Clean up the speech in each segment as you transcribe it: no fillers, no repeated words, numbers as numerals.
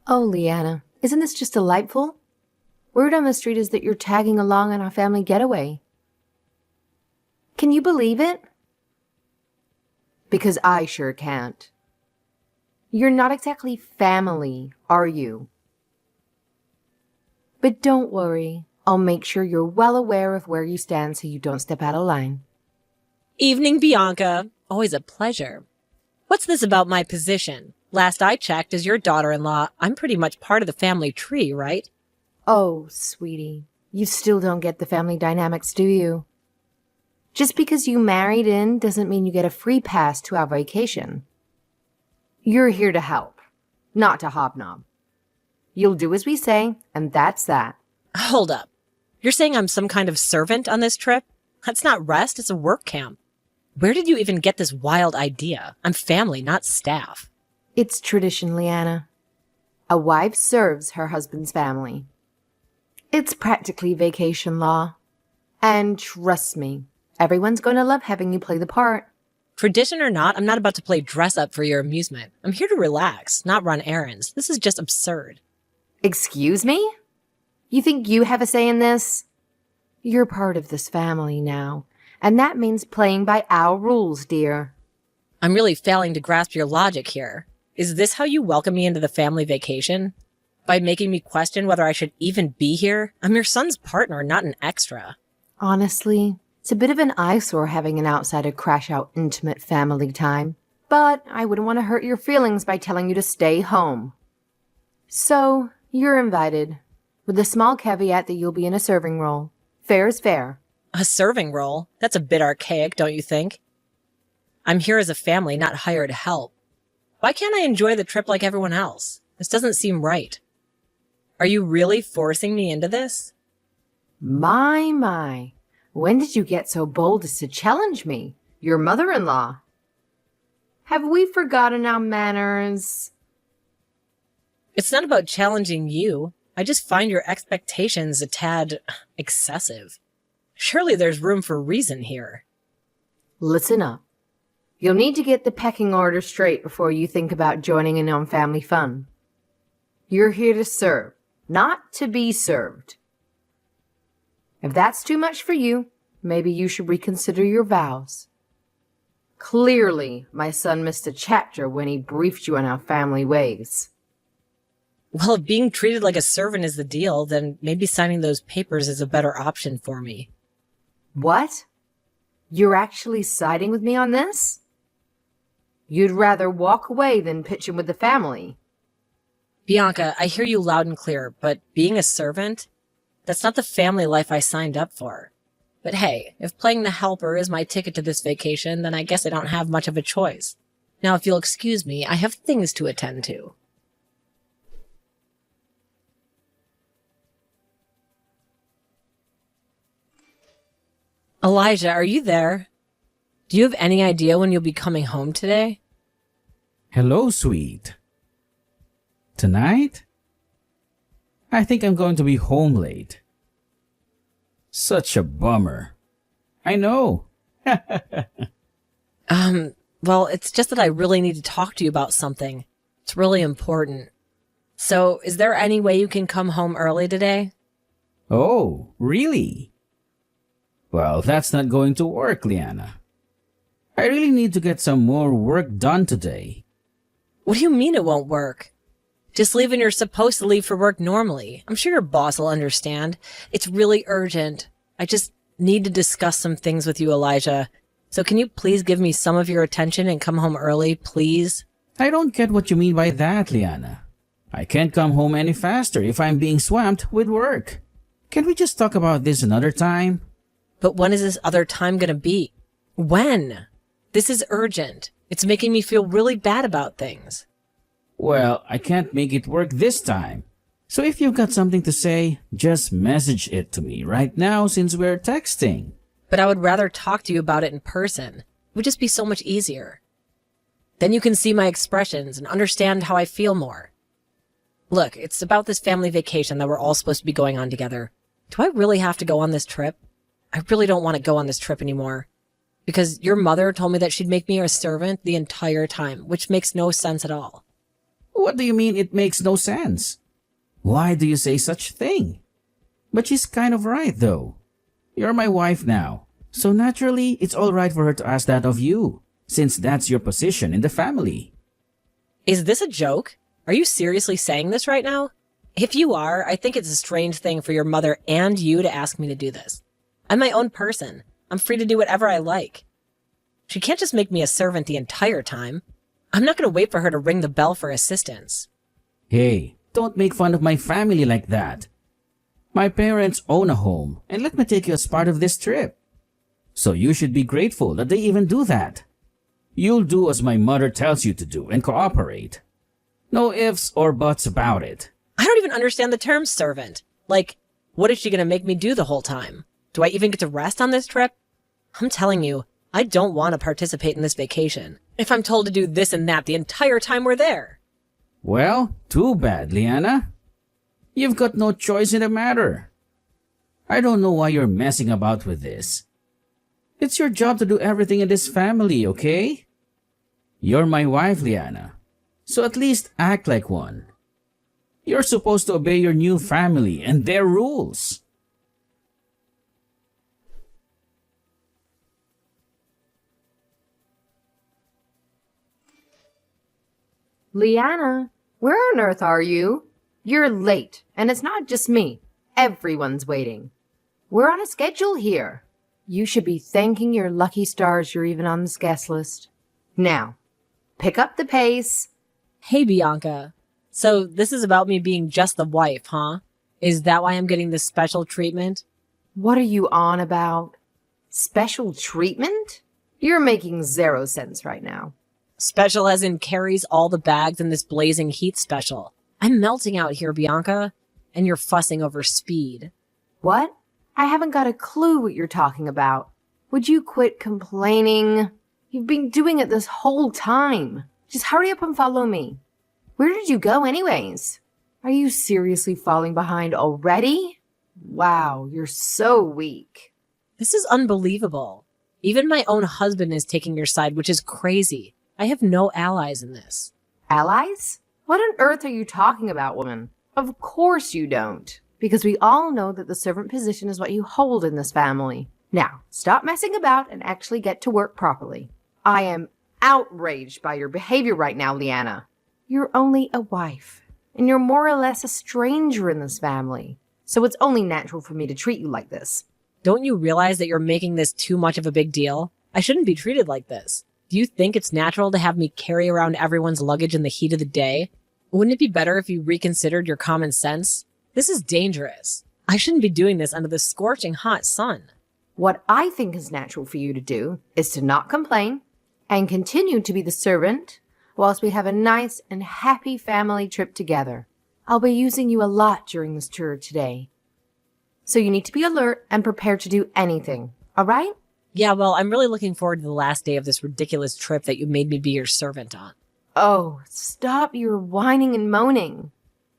Oh, Leanna, isn't this just delightful? Word on the street is that you're tagging along on our family getaway. Can you believe it? Because I sure can't. You're not exactly family, are you? But don't worry, I'll make sure you're well aware of where you stand so you don't step out of line. Evening, Bianca. Always a pleasure. What's this about my position? Last I checked, as your daughter-in-law, I'm pretty much part of the family tree, right? Oh, sweetie, you still don't get the family dynamics, do you? Just because you married in doesn't mean you get a free pass to our vacation. You're here to help, not to hobnob. You'll do as we say, and that's that. Hold up. You're saying I'm some kind of servant on this trip? That's not rest, it's a work camp. Where did you even get this wild idea? I'm family, not staff. It's tradition, Leanna. A wife serves her husband's family. It's practically vacation law. And trust me, everyone's going to love having you play the part. Tradition or not, I'm not about to play dress up for your amusement. I'm here to relax, not run errands. This is just absurd. Excuse me? You think you have a say in this? You're part of this family now, and that means playing by our rules, dear. I'm really failing to grasp your logic here. Is this how you welcome me into the family vacation? By making me question whether I should even be here? I'm your son's partner, not an extra. Honestly, it's a bit of an eyesore having an outsider crash out intimate family time, but I wouldn't want to hurt your feelings by telling you to stay home. So, you're invited, with the small caveat that you'll be in a serving role. Fair is fair. A serving role? That's a bit archaic, don't you think? I'm here as a family, not hired help. Why can't I enjoy the trip like everyone else? This doesn't seem right. Are you really forcing me into this? My. When did you get so bold as to challenge me, your mother-in-law? Have we forgotten our manners? It's not about challenging you. I just find your expectations a tad excessive. Surely there's room for reason here. Listen up. You'll need to get the pecking order straight before you think about joining in on family fun. You're here to serve, not to be served. If that's too much for you, maybe you should reconsider your vows. Clearly, my son missed a chapter when he briefed you on our family ways. Well, if being treated like a servant is the deal, then maybe signing those papers is a better option for me. What? You're actually siding with me on this? You'd rather walk away than pitch in with the family. Bianca, I hear you loud and clear, but being a servant? That's not the family life I signed up for. But hey, if playing the helper is my ticket to this vacation, then I guess I don't have much of a choice. Now, if you'll excuse me, I have things to attend to. Elijah, are you there? Do you have any idea when you'll be coming home today? Hello, sweet. Tonight? I think I'm going to be home late. Such a bummer. I know. Well, it's just that I really need to talk to you about something. It's really important. So, is there any way you can come home early today? Oh, really? Well, that's not going to work, Liana. I really need to get some more work done today. What do you mean it won't work? Just leave when you're supposed to leave for work normally. I'm sure your boss will understand. It's really urgent. I just need to discuss some things with you, Elijah. So can you please give me some of your attention and come home early, please? I don't get what you mean by that, Liana. I can't come home any faster if I'm being swamped with work. Can we just talk about this another time? But when is this other time gonna be? When? This is urgent. It's making me feel really bad about things. Well, I can't make it work this time. So if you've got something to say, just message it to me right now since we're texting. But I would rather talk to you about it in person. It would just be so much easier. Then you can see my expressions and understand how I feel more. Look, it's about this family vacation that we're all supposed to be going on together. Do I really have to go on this trip? I really don't want to go on this trip anymore. Because your mother told me that she'd make me a servant the entire time, which makes no sense at all. What do you mean it makes no sense? Why do you say such thing? But she's kind of right, though. You're my wife now, so naturally it's all right for her to ask that of you, since that's your position in the family. Is this a joke? Are you seriously saying this right now? If you are, I think it's a strange thing for your mother and you to ask me to do this. I'm my own person. I'm free to do whatever I like. She can't just make me a servant the entire time. I'm not going to wait for her to ring the bell for assistance. Hey, don't make fun of my family like that. My parents own a home and let me take you as part of this trip. So you should be grateful that they even do that. You'll do as my mother tells you to do and cooperate. No ifs or buts about it. I don't even understand the term servant. Like, what is she going to make me do the whole time? Do I even get to rest on this trip? I'm telling you, I don't want to participate in this vacation if I'm told to do this and that the entire time we're there. Well, too bad, Liana. You've got no choice in the matter. I don't know why you're messing about with this. It's your job to do everything in this family, okay? You're my wife, Liana, so at least act like one. You're supposed to obey your new family and their rules. Liana, where on earth are you? You're late, and it's not just me. Everyone's waiting. We're on a schedule here. You should be thanking your lucky stars you're even on this guest list. Now, pick up the pace. Hey, Bianca. So this is about me being just the wife, huh? Is that why I'm getting this special treatment? What are you on about? Special treatment? You're making 0 sense right now. Special as in carries all the bags in this blazing heat special. I'm melting out here, Bianca, and you're fussing over speed. What? I haven't got a clue what you're talking about. Would you quit complaining? You've been doing it this whole time. Just hurry up and follow me. Where did you go anyways? Are you seriously falling behind already? Wow, you're so weak. This is unbelievable. Even my own husband is taking your side, which is crazy. I have no allies in this. Allies? What on earth are you talking about, woman? Of course you don't. Because we all know that the servant position is what you hold in this family. Now, stop messing about and actually get to work properly. I am outraged by your behavior right now, Liana. You're only a wife, and you're more or less a stranger in this family. So it's only natural for me to treat you like this. Don't you realize that you're making this too much of a big deal? I shouldn't be treated like this. Do you think it's natural to have me carry around everyone's luggage in the heat of the day? Wouldn't it be better if you reconsidered your common sense? This is dangerous. I shouldn't be doing this under the scorching hot sun. What I think is natural for you to do is to not complain and continue to be the servant whilst we have a nice and happy family trip together. I'll be using you a lot during this tour today. So you need to be alert and prepared to do anything, all right? Yeah, well, I'm really looking forward to the last day of this ridiculous trip that you made me be your servant on. Oh, stop your whining and moaning.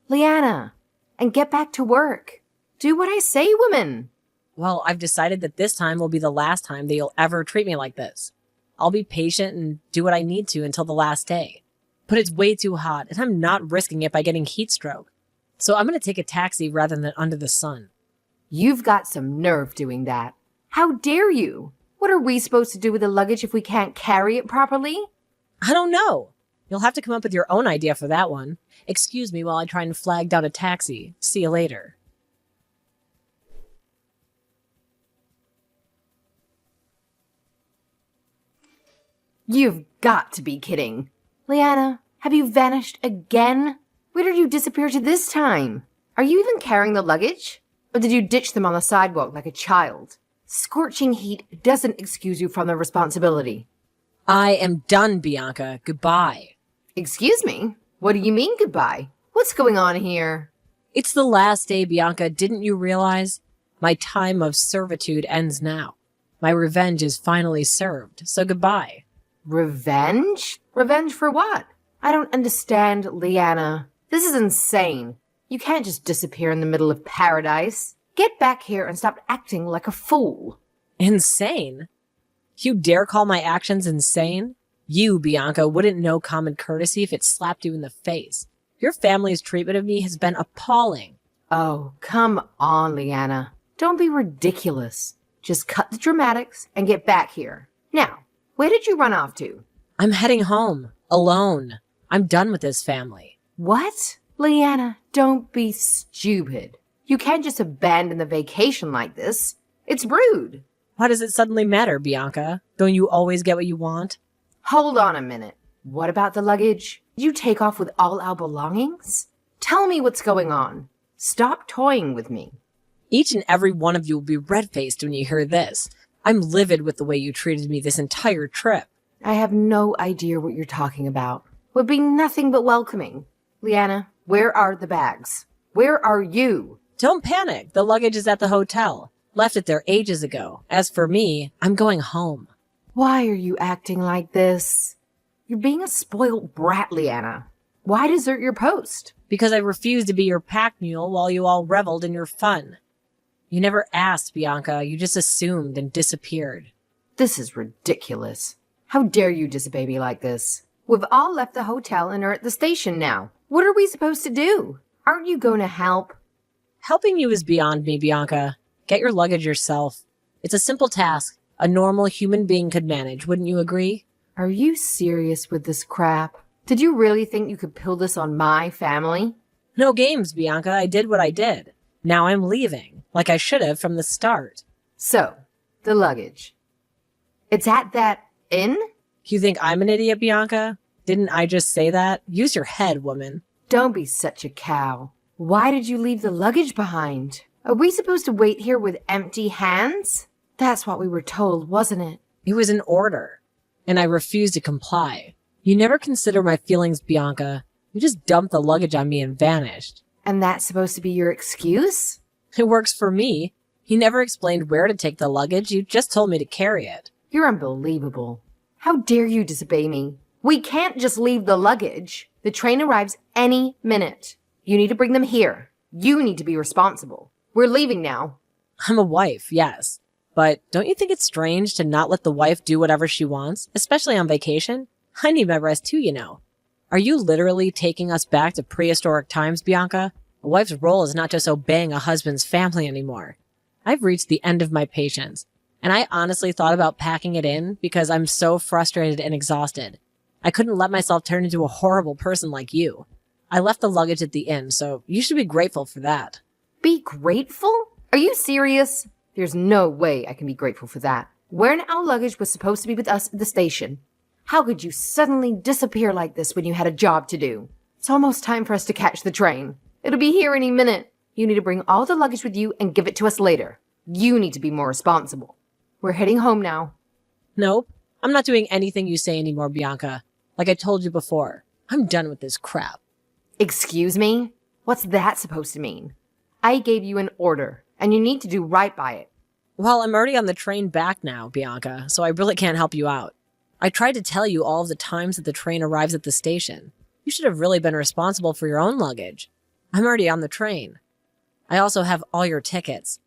Liana, and get back to work. Do what I say, woman. Well, I've decided that this time will be the last time that you'll ever treat me like this. I'll be patient and do what I need to until the last day. But it's way too hot, and I'm not risking it by getting heat stroke. So I'm going to take a taxi rather than under the sun. You've got some nerve doing that. How dare you? What are we supposed to do with the luggage if we can't carry it properly? I don't know. You'll have to come up with your own idea for that one. Excuse me while I try and flag down a taxi. See you later. You've got to be kidding. Liana, have you vanished again? Where did you disappear to this time? Are you even carrying the luggage? Or did you ditch them on the sidewalk like a child? Scorching heat doesn't excuse you from the responsibility. I am done, Bianca. Goodbye. Excuse me? What do you mean goodbye? What's going on here? It's the last day, Bianca. Didn't you realize? My time of servitude ends now. My revenge is finally served, so goodbye. Revenge? Revenge for what? I don't understand, Liana. This is insane. You can't just disappear in the middle of paradise. Get back here and stop acting like a fool. Insane? You dare call my actions insane? You, Bianca, wouldn't know common courtesy if it slapped you in the face. Your family's treatment of me has been appalling. Oh, come on, Leanna. Don't be ridiculous. Just cut the dramatics and get back here. Now, where did you run off to? I'm heading home. Alone. I'm done with this family. What? Leanna, don't be stupid. You can't just abandon the vacation like this. It's rude. Why does it suddenly matter, Bianca? Don't you always get what you want? Hold on a minute. What about the luggage? Did you take off with all our belongings? Tell me what's going on. Stop toying with me. Each and every one of you will be red-faced when you hear this. I'm livid with the way you treated me this entire trip. I have no idea what you're talking about. Would be nothing but welcoming. Leanna, where are the bags? Where are you? Don't panic. The luggage is at the hotel. Left it there ages ago. As for me, I'm going home. Why are you acting like this? You're being a spoiled brat, Leanna. Why desert your post? Because I refused to be your pack mule while you all reveled in your fun. You never asked, Bianca. You just assumed and disappeared. This is ridiculous. How dare you disobey me like this? We've all left the hotel and are at the station now. What are we supposed to do? Aren't you going to help? Helping you is beyond me, Bianca. Get your luggage yourself. It's a simple task. A normal human being could manage, wouldn't you agree? Are you serious with this crap? Did you really think you could pull this on my family? No games, Bianca. I did what I did. Now I'm leaving, like I should have from the start. So, the luggage. It's at that inn? You think I'm an idiot, Bianca? Didn't I just say that? Use your head, woman. Don't be such a cow. Why did you leave the luggage behind? Are we supposed to wait here with empty hands? That's what we were told, wasn't it? It was an order, and I refused to comply. You never consider my feelings, Bianca. You just dumped the luggage on me and vanished. And that's supposed to be your excuse? It works for me. You never explained where to take the luggage. You just told me to carry it. You're unbelievable. How dare you disobey me? We can't just leave the luggage. The train arrives any minute. You need to bring them here. You need to be responsible. We're leaving now. I'm a wife, yes. But don't you think it's strange to not let the wife do whatever she wants, especially on vacation? I need my rest too, you know. Are you literally taking us back to prehistoric times, Bianca? A wife's role is not just obeying a husband's family anymore. I've reached the end of my patience, and I honestly thought about packing it in because I'm so frustrated and exhausted. I couldn't let myself turn into a horrible person like you. I left the luggage at the inn, so you should be grateful for that. Be grateful? Are you serious? There's no way I can be grateful for that. Where our luggage was supposed to be with us at the station. How could you suddenly disappear like this when you had a job to do? It's almost time for us to catch the train. It'll be here any minute. You need to bring all the luggage with you and give it to us later. You need to be more responsible. We're heading home now. Nope. I'm not doing anything you say anymore, Bianca. Like I told you before, I'm done with this crap. Excuse me? What's that supposed to mean? I gave you an order, and you need to do right by it. Well, I'm already on the train back now, Bianca, so I really can't help you out. I tried to tell you all of the times that the train arrives at the station. You should have really been responsible for your own luggage. I'm already on the train. I also have all your tickets.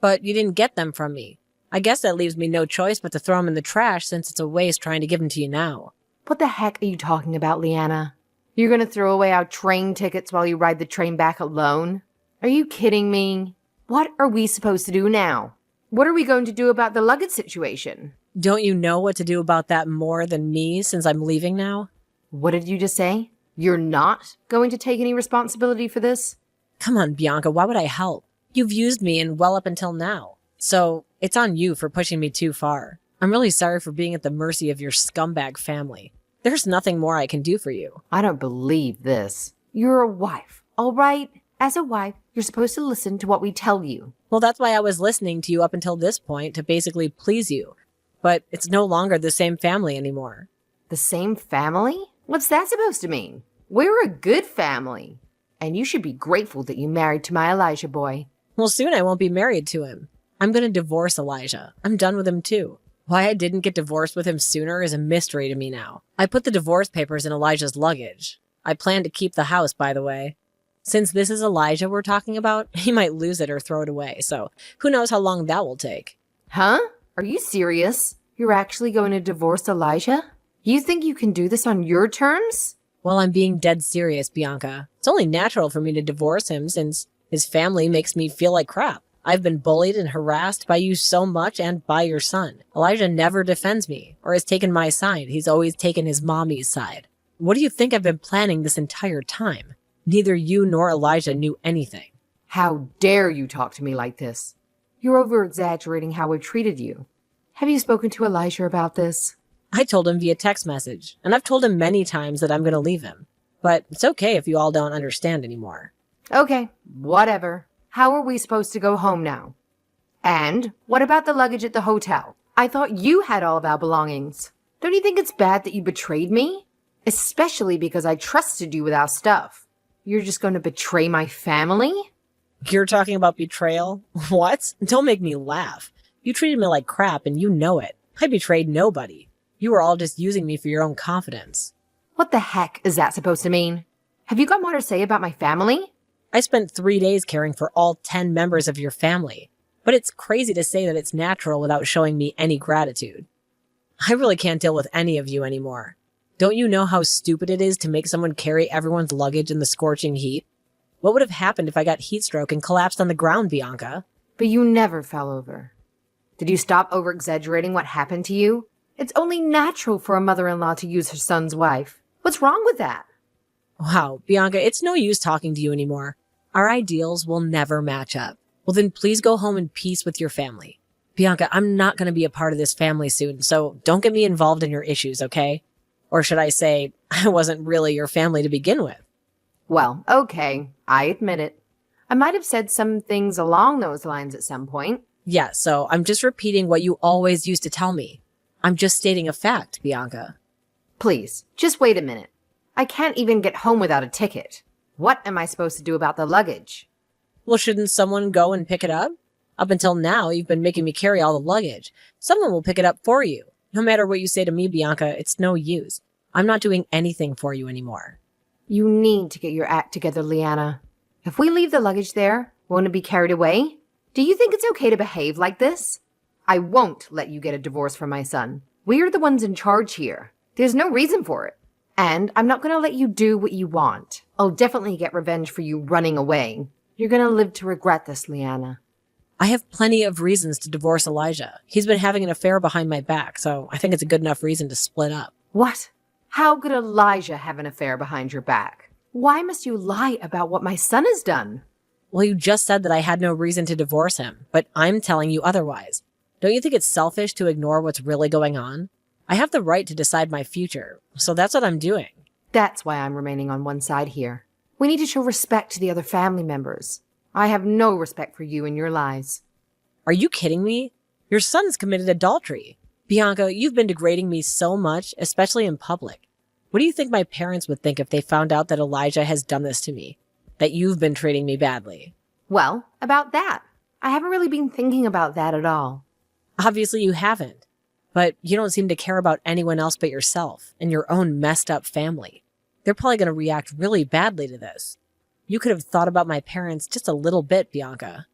But you didn't get them from me. I guess that leaves me no choice but to throw them in the trash since it's a waste trying to give them to you now. What the heck are you talking about, Leanna? You're gonna throw away our train tickets while you ride the train back alone? Are you kidding me? What are we supposed to do now? What are we going to do about the luggage situation? Don't you know what to do about that more than me since I'm leaving now? What did you just say? You're not going to take any responsibility for this? Come on, Bianca, why would I help? You've used me and well up until now. So it's on you for pushing me too far. I'm really sorry for being at the mercy of your scumbag family. There's nothing more I can do for you. I don't believe this. You're a wife, all right? As a wife, you're supposed to listen to what we tell you. Well, that's why I was listening to you up until this point, to basically please you. But it's no longer the same family anymore. The same family? What's that supposed to mean? We're a good family. And you should be grateful that you married to my Elijah boy. Well, soon I won't be married to him. I'm going to divorce Elijah. I'm done with him too. Why I didn't get divorced with him sooner is a mystery to me now. I put the divorce papers in Elijah's luggage. I plan to keep the house, by the way. Since this is Elijah we're talking about, he might lose it or throw it away, so who knows how long that will take. Huh? Are you serious? You're actually going to divorce Elijah? You think you can do this on your terms? Well, I'm being dead serious, Bianca. It's only natural for me to divorce him since his family makes me feel like crap. I've been bullied and harassed by you so much and by your son. Elijah never defends me or has taken my side. He's always taken his mommy's side. What do you think I've been planning this entire time? Neither you nor Elijah knew anything. How dare you talk to me like this? You're over-exaggerating how we've treated you. Have you spoken to Elijah about this? I told him via text message, and I've told him many times that I'm going to leave him. But it's okay if you all don't understand anymore. Okay, whatever. How are we supposed to go home now? And what about the luggage at the hotel? I thought you had all of our belongings. Don't you think it's bad that you betrayed me? Especially because I trusted you with our stuff. You're just going to betray my family? You're talking about betrayal? What? Don't make me laugh. You treated me like crap and you know it. I betrayed nobody. You were all just using me for your own confidence. What the heck is that supposed to mean? Have you got more to say about my family? I spent 3 days caring for all 10 members of your family, but it's crazy to say that it's natural without showing me any gratitude. I really can't deal with any of you anymore. Don't you know how stupid it is to make someone carry everyone's luggage in the scorching heat? What would have happened if I got heat stroke and collapsed on the ground, Bianca? But you never fell over. Did you stop over-exaggerating what happened to you? It's only natural for a mother-in-law to use her son's wife. What's wrong with that? Wow, Bianca, it's no use talking to you anymore. Our ideals will never match up. Well, then please go home in peace with your family. Bianca, I'm not going to be a part of this family soon, so don't get me involved in your issues, okay? Or should I say, I wasn't really your family to begin with. Well, okay, I admit it. I might have said some things along those lines at some point. Yeah, so I'm just repeating what you always used to tell me. I'm just stating a fact, Bianca. Please, just wait a minute. I can't even get home without a ticket. What am I supposed to do about the luggage? Well, shouldn't someone go and pick it up? Up until now, you've been making me carry all the luggage. Someone will pick it up for you. No matter what you say to me, Bianca, it's no use. I'm not doing anything for you anymore. You need to get your act together, Leanna. If we leave the luggage there, won't it be carried away? Do you think it's okay to behave like this? I won't let you get a divorce from my son. We're the ones in charge here. There's no reason for it. And I'm not going to let you do what you want. I'll definitely get revenge for you running away. You're going to live to regret this, Leanna. I have plenty of reasons to divorce Elijah. He's been having an affair behind my back, so I think it's a good enough reason to split up. What? How could Elijah have an affair behind your back? Why must you lie about what my son has done? Well, you just said that I had no reason to divorce him, but I'm telling you otherwise. Don't you think it's selfish to ignore what's really going on? I have the right to decide my future, so that's what I'm doing. That's why I'm remaining on one side here. We need to show respect to the other family members. I have no respect for you and your lies. Are you kidding me? Your son's committed adultery. Bianca, you've been degrading me so much, especially in public. What do you think my parents would think if they found out that Elijah has done this to me? That you've been treating me badly? Well, about that. I haven't really been thinking about that at all. Obviously you haven't. But you don't seem to care about anyone else but yourself and your own messed up family. They're probably going to react really badly to this. You could have thought about my parents just a little bit, Bianca.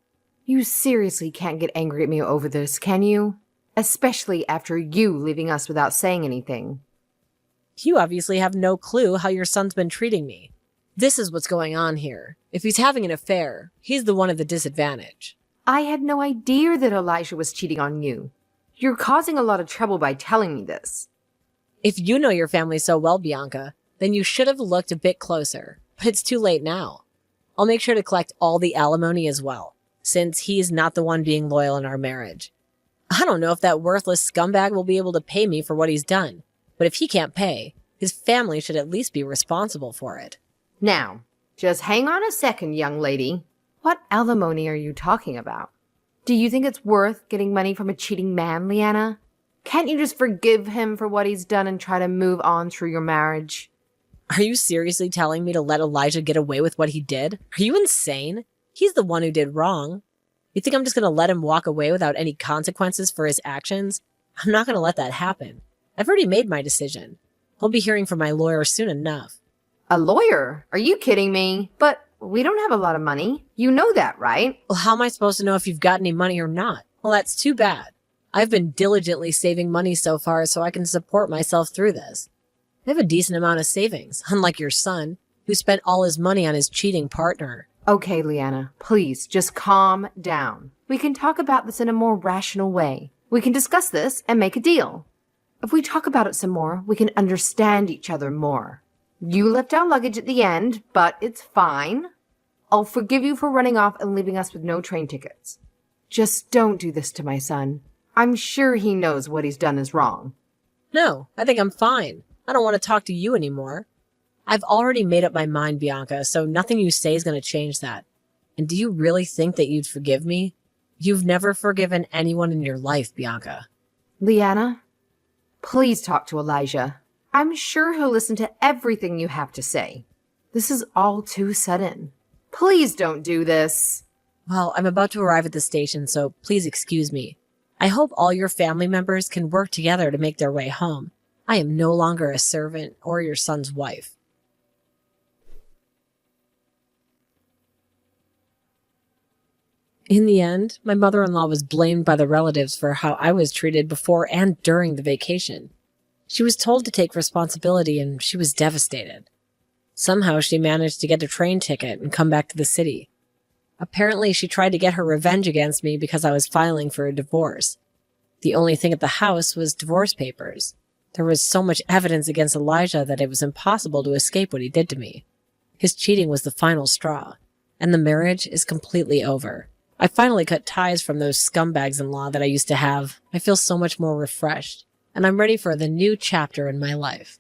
You seriously can't get angry at me over this, can you? Especially after you leaving us without saying anything. You obviously have no clue how your son's been treating me. This is what's going on here. If he's having an affair, he's the one at the disadvantage. I had no idea that Elijah was cheating on you. You're causing a lot of trouble by telling me this. If you know your family so well, Bianca, then you should have looked a bit closer. But it's too late now. I'll make sure to collect all the alimony as well, since he's not the one being loyal in our marriage. I don't know if that worthless scumbag will be able to pay me for what he's done, but if he can't pay, his family should at least be responsible for it. Now, just hang on a second, young lady. What alimony are you talking about? Do you think it's worth getting money from a cheating man, Leanna? Can't you just forgive him for what he's done and try to move on through your marriage? Are you seriously telling me to let Elijah get away with what he did? Are you insane? He's the one who did wrong. You think I'm just going to let him walk away without any consequences for his actions? I'm not going to let that happen. I've already made my decision. I'll be hearing from my lawyer soon enough. A lawyer? Are you kidding me? But we don't have a lot of money. You know that, right? Well, how am I supposed to know if you've got any money or not? Well, that's too bad. I've been diligently saving money so far so I can support myself through this. I have a decent amount of savings, unlike your son, who spent all his money on his cheating partner. Okay, Leanna, please, just calm down. We can talk about this in a more rational way. We can discuss this and make a deal. If we talk about it some more, we can understand each other more. You left our luggage at the end, but it's fine. I'll forgive you for running off and leaving us with no train tickets. Just don't do this to my son. I'm sure he knows what he's done is wrong. No, I think I'm fine. I don't want to talk to you anymore. I've already made up my mind, Bianca, so nothing you say is going to change that. And do you really think that you'd forgive me? You've never forgiven anyone in your life, Bianca. Leanna, please talk to Elijah. I'm sure he'll listen to everything you have to say. This is all too sudden. Please don't do this. Well, I'm about to arrive at the station, so please excuse me. I hope all your family members can work together to make their way home. I am no longer a servant or your son's wife. In the end, my mother-in-law was blamed by the relatives for how I was treated before and during the vacation. She was told to take responsibility and she was devastated. Somehow she managed to get a train ticket and come back to the city. Apparently she tried to get her revenge against me because I was filing for a divorce. The only thing at the house was divorce papers. There was so much evidence against Elijah that it was impossible to escape what he did to me. His cheating was the final straw, and the marriage is completely over. I finally cut ties from those scumbags-in-law that I used to have. I feel so much more refreshed, and I'm ready for the new chapter in my life.